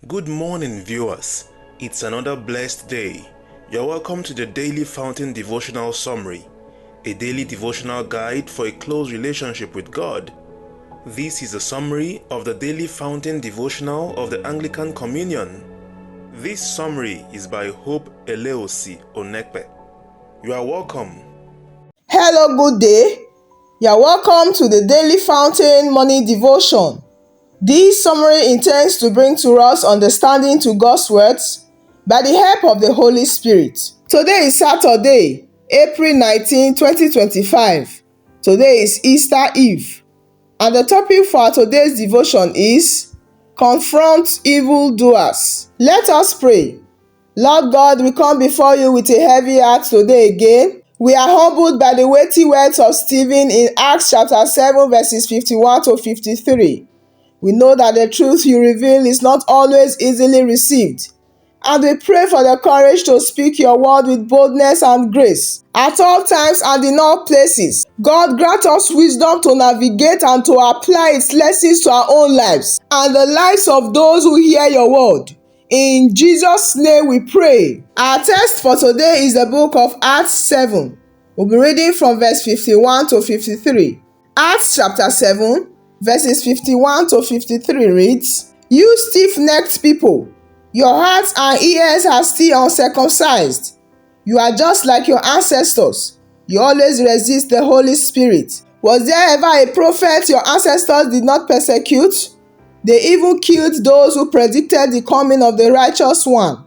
Good morning, viewers. It's another blessed day. You're welcome to the Daily Fountain Devotional Summary, a daily devotional guide for a close relationship with God. This is a summary of the Daily Fountain Devotional of the Anglican Communion. This summary is by Hope Eleosi Onekpe. You are welcome. Hello, good day. You are welcome to the Daily Fountain Morning Devotion. This summary intends to bring to us understanding to God's words by the help of the Holy Spirit. Today is Saturday, April 19, 2025. Today is Easter Eve. And the topic for today's devotion is Confront Evildoers. Let us pray. Lord God, we come before you with a heavy heart today again. We are humbled by the weighty words of Stephen in Acts chapter 7 verses 51 to 53. We know that the truth you reveal is not always easily received, and we pray for the courage to speak your word with boldness and grace at all times and in all places. God, grant us wisdom to navigate and to apply its lessons to our own lives and the lives of those who hear your word. In Jesus' name we pray. Our text for today is the book of Acts 7. We'll be reading from verse 51 to 53. Acts chapter 7, verses 51 to 53 reads, "You stiff-necked people, your hearts and ears are still uncircumcised. You are just like your ancestors. You always resist the Holy Spirit. Was there ever a prophet your ancestors did not persecute? They even killed those who predicted the coming of the righteous one.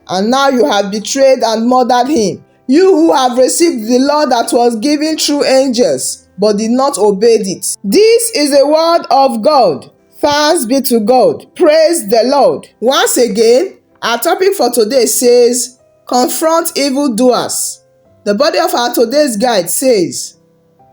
And now you have betrayed and murdered him. You who have received the law that was given through angels, but did not obey it." This is the word of God. Thanks be to God. Praise the Lord. Once again, our topic for today says, Confront evildoers. The body of our today's guide says,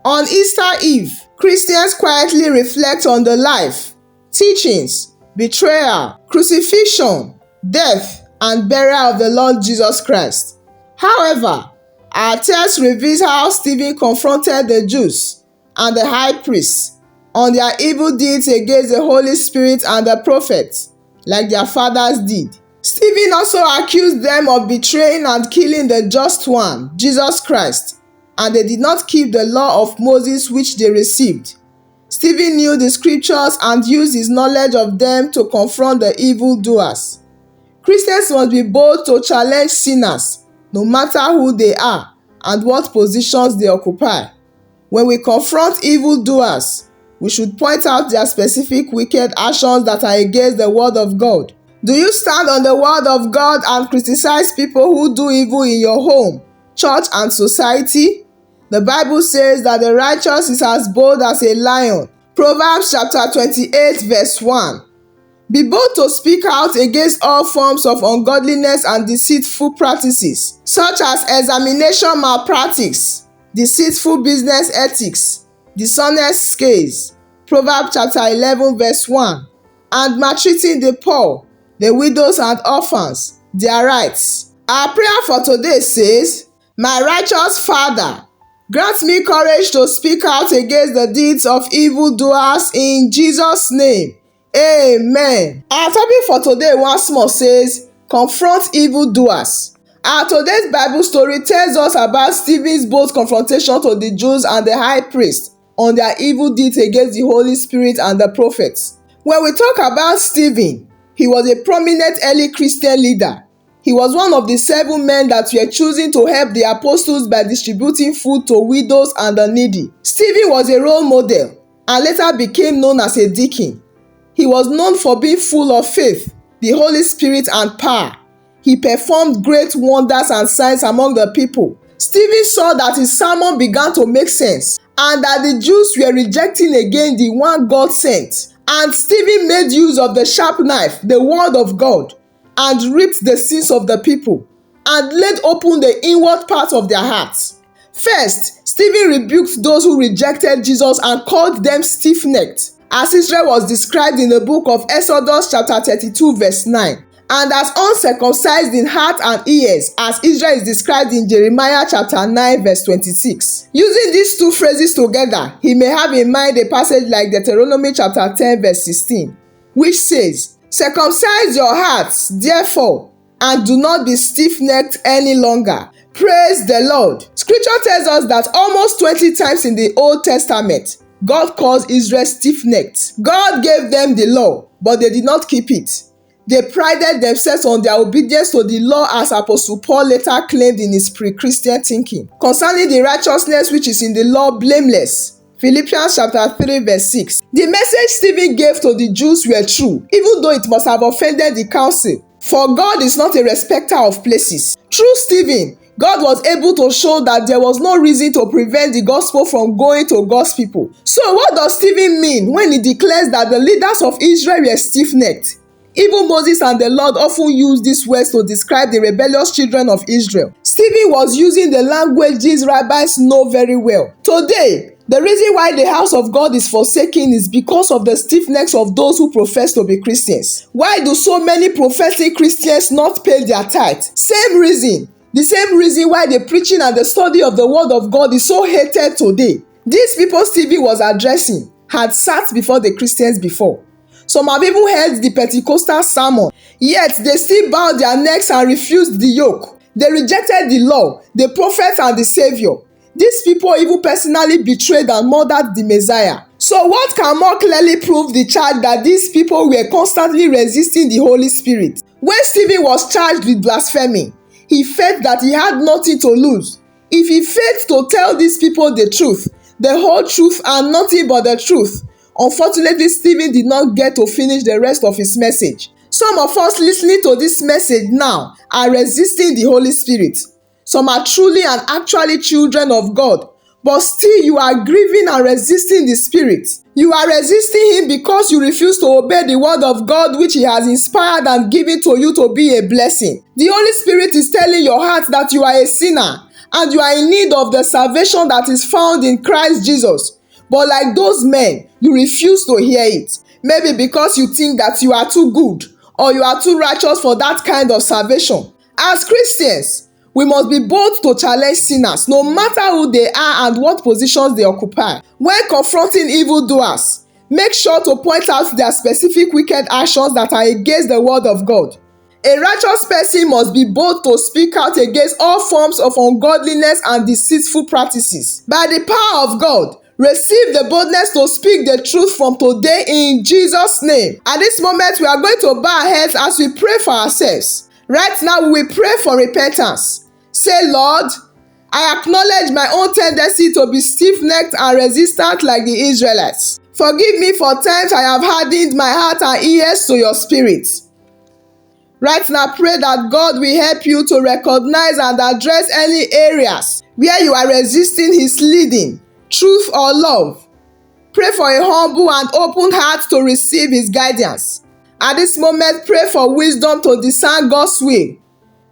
on Easter Eve, Christians quietly reflect on the life, teachings, betrayal, crucifixion, death, and burial of the Lord Jesus Christ. However, our text reveals how Stephen confronted the Jews and the high priests on their evil deeds against the Holy Spirit and the prophets, like their fathers did. Stephen also accused them of betraying and killing the just one, Jesus Christ, and they did not keep the law of Moses which they received. Stephen knew the scriptures and used his knowledge of them to confront the evildoers. Christians must be bold to challenge sinners, no matter who they are and what positions they occupy. When we confront evildoers, we should point out their specific wicked actions that are against the word of God. Do you stand on the word of God and criticize people who do evil in your home, church, and society? The Bible says that the righteous is as bold as a lion. Proverbs chapter 28 verse 1. Be bold to speak out against all forms of ungodliness and deceitful practices, such as examination malpractice, deceitful business ethics, dishonest scales, Proverbs chapter 11 verse 1, and maltreating the poor, the widows and orphans, their rights. Our prayer for today says, My righteous Father, grant me courage to speak out against the deeds of evildoers in Jesus' name. Amen. Our topic for today once more says, Confront evildoers. Our today's Bible story tells us about Stephen's bold confrontation to the Jews and the high priest on their evil deeds against the Holy Spirit and the prophets. When we talk about Stephen, he was a prominent early Christian leader. He was one of the 7 men that were chosen to help the apostles by distributing food to widows and the needy. Stephen was a role model and later became known as a deacon. He was known for being full of faith, the Holy Spirit, and power. He performed great wonders and signs among the people. Stephen saw that his sermon began to make sense and that the Jews were rejecting again the one God sent. And Stephen made use of the sharp knife, the word of God, and ripped the sins of the people and laid open the inward part of their hearts. First, Stephen rebuked those who rejected Jesus and called them stiff-necked, as Israel was described in the book of Exodus chapter 32 verse 9, and as uncircumcised in heart and ears, as Israel is described in Jeremiah chapter 9 verse 26. Using these two phrases together, he may have in mind a passage like Deuteronomy chapter 10 verse 16, which says, Circumcise your hearts, therefore, and do not be stiff-necked any longer. Praise the Lord. Scripture tells us that almost 20 times in the Old Testament, God calls Israel stiff-necked. God gave them the law, but they did not keep it. They prided themselves on their obedience to the law, as Apostle Paul later claimed in his pre-Christian thinking. Concerning the righteousness which is in the law, blameless. Philippians chapter 3 verse 6. The message Stephen gave to the Jews were true, even though it must have offended the council. For God is not a respecter of places. Through Stephen, God was able to show that there was no reason to prevent the gospel from going to God's people. So what does Stephen mean when he declares that the leaders of Israel were stiff-necked? Even Moses and the Lord often use these words to describe the rebellious children of Israel. Stephen was using the language these rabbis know very well. Today, the reason why the house of God is forsaken is because of the stiff-necks of those who profess to be Christians. Why do so many professing Christians not pay their tithe? Same reason. The same reason why the preaching and the study of the word of God is so hated today. These people Stephen was addressing had sat before the Christians before. Some have even heard the Pentecostal sermon, yet they still bowed their necks and refused the yoke. They rejected the law, the prophets, and the Savior. These people even personally betrayed and murdered the Messiah. So what can more clearly prove the charge that these people were constantly resisting the Holy Spirit? When Stephen was charged with blasphemy, he felt that he had nothing to lose. If he failed to tell these people the truth, the whole truth, and nothing but the truth, unfortunately, Stephen did not get to finish the rest of his message. Some of us listening to this message now are resisting the Holy Spirit. Some are truly and actually children of God, but still you are grieving and resisting the Spirit. You are resisting Him because you refuse to obey the word of God which He has inspired and given to you to be a blessing. The Holy Spirit is telling your heart that you are a sinner and you are in need of the salvation that is found in Christ Jesus. But like those men, you refuse to hear it. Maybe because you think that you are too good or you are too righteous for that kind of salvation. As Christians, we must be bold to challenge sinners, no matter who they are and what positions they occupy. When confronting evildoers, make sure to point out their specific wicked actions that are against the word of God. A righteous person must be bold to speak out against all forms of ungodliness and deceitful practices. By the power of God, receive the boldness to speak the truth from today in Jesus' name. At this moment, we are going to bow our heads as we pray for ourselves. Right now, we will pray for repentance. Say, Lord, I acknowledge my own tendency to be stiff-necked and resistant like the Israelites. Forgive me for times I have hardened my heart and ears to your spirit. Right now, pray that God will help you to recognize and address any areas where you are resisting His leading, truth or love. Pray for a humble and open heart to receive His guidance. At this moment, pray for wisdom to discern God's will,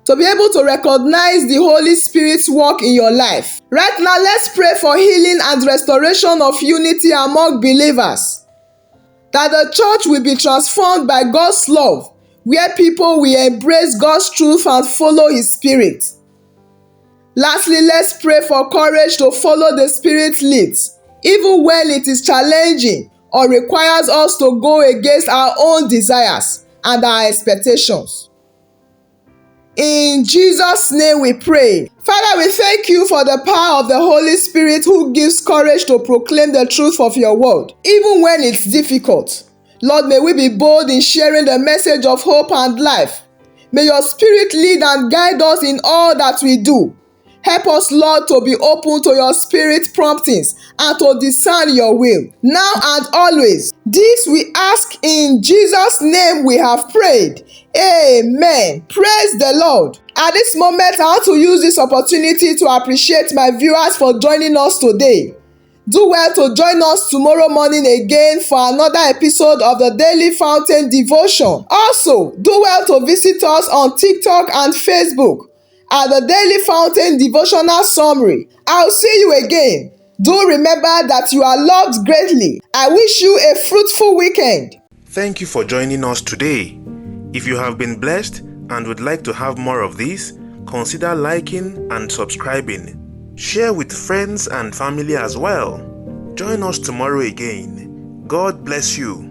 to be able to recognize the Holy Spirit's work in your life. Right now, let's pray for healing and restoration of unity among believers, that the church will be transformed by God's love, where people will embrace God's truth and follow His Spirit. Lastly, let's pray for courage to follow the Spirit's leads, even when it is challenging or requires us to go against our own desires and our expectations. In Jesus' name we pray. Father, we thank you for the power of the Holy Spirit who gives courage to proclaim the truth of your word, even when it's difficult. Lord, may we be bold in sharing the message of hope and life. May your Spirit lead and guide us in all that we do. Help us, Lord, to be open to your Spirit promptings and to discern your will, now and always. This we ask in Jesus' name we have prayed. Amen. Praise the Lord. At this moment, I want to use this opportunity to appreciate my viewers for joining us today. Do well to join us tomorrow morning again for another episode of the Daily Fountain Devotion. Also, do well to visit us on TikTok and Facebook at the Daily Fountain Devotional Summary. I'll see you again. Do remember that you are loved greatly. I wish you a fruitful weekend. Thank you for joining us today. If you have been blessed and would like to have more of this, consider liking and subscribing. Share with friends and family as well. Join us tomorrow again. God bless you.